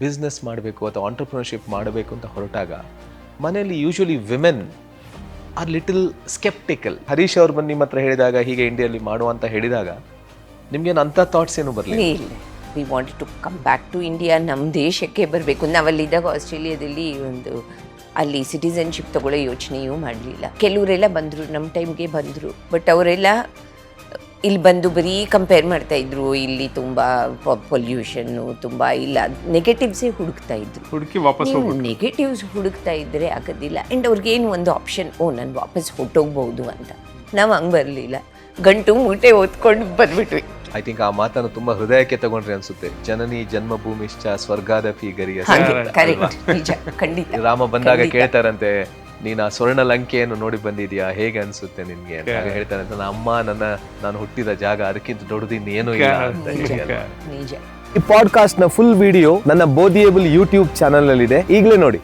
Business ಮಾಡಬೇಕು ಅಥವಾ entrepreneurship ಮಾಡಬೇಕು ಅಂತ ಹೊರಟಾಗ ಮನೆಯಲ್ಲಿ usually women are little sceptical. Harish ಅವ್ರು ಬಂದು ನಿಮ್ಮ ಹತ್ರ ಹೇಳಿದಾಗ ಹೀಗೆ ಇಂಡಿಯಲ್ಲಿ ಮಾಡುವಂತ ಹೇಳಿದಾಗ ನಿಮ್ಗೇನು ಅಂಥ ಥಾಟ್ಸ್ ಏನು ಬರಲಿಲ್ಲ? ಇಲ್ಲ, we wanted to come back to India, ನಮ್ಮ ದೇಶಕ್ಕೆ ಬರಬೇಕು. ನಾವಲ್ಲಿದ್ದಾಗ ಆಸ್ಟ್ರೇಲಿಯಾದಲ್ಲಿ ಅಲ್ಲಿ ಸಿಟಿಸನ್ಶಿಪ್ ತಗೊಳ್ಳೋ ಯೋಚನೆಯೂ ಮಾಡಲಿಲ್ಲ. ಕೆಲವರೆಲ್ಲ ಬಂದರು, ನಮ್ಮ ಟೈಮ್ಗೆ ಬಂದರು, ಬಟ್ ಅವರೆಲ್ಲ ಇಲ್ಲಿ ಬಂದು ಬರೀ ಕಂಪೇರ್ ಮಾಡ್ತಾಯಿದ್ರು. ಇಲ್ಲಿ ತುಂಬ ಪೊಲ್ಯೂಷನ್ನು ತುಂಬ ಇಲ್ಲ, ನೆಗೆಟಿವ್ಸೇ ಹುಡುಕಿ ವಾಪಸ್ ನೆಗೆಟಿವ್ಸ್ ಹುಡುಕ್ತಾ ಇದ್ದರೆ ಆಗೋದಿಲ್ಲ. ಆ್ಯಂಡ್ ಅವ್ರಿಗೇನು ಒಂದು ಆಪ್ಷನ್, ನಾನು ವಾಪಸ್ ಹೊಟ್ಟೋಗ್ಬೋದು ಅಂತ. ನಾವು ಹಂಗೆ ಬರಲಿಲ್ಲ, ಗಂಟು ಮೂಟೆ ಓದ್ಕೊಂಡು ಬಂದ್ಬಿಟ್ವಿ. ಐ ಥಿಂಕ್ ಆ ಮಾತನ್ನು ತುಂಬಾ ಹೃದಯಕ್ಕೆ ತಗೊಂಡ್ರಿ ಅನ್ಸುತ್ತೆ. ಜನನಿ ಜನ್ಮಭೂಮಿಶ್ಚ ಸ್ವರ್ಗಾದಪಿ ಗರಿಯ. ಕರೆಕ್ಟ್, ನಿಜ, ಖಂಡಿತ. ರಾಮ ಬಂದಾಗ ಕೇಳ್ತಾರಂತೆ, ನೀನು ಆ ಸ್ವರ್ಣ ಲಂಕೆಯನ್ನು ನೋಡಿ ಬಂದಿದ್ಯಾ, ಹೇಗೆ ಅನ್ಸುತ್ತೆ ನಿನ್ಗೆ ಅಂತ ಹೇಳ್ತಾರಂತೆ. ನನ್ನ ಅಮ್ಮ ನಾನು ಹುಟ್ಟಿದ ಜಾಗ, ಅದಕ್ಕಿಂತ ದೊಡ್ಡದಿನ್ನು ಏನೂ ಇಲ್ಲ ಅಂತ ಹೇಳಿ. ನಿಜ. ಈ ಪಾಡ್ಕಾಸ್ಟ್ ನ ಫುಲ್ ವಿಡಿಯೋ ನನ್ನ ಬೋಧಿಯೇಬಲ್ ಯೂಟ್ಯೂಬ್ ಚಾನಲ್ ಅಲ್ಲಿ ಇದೆ, ಈಗಲೇ ನೋಡಿ.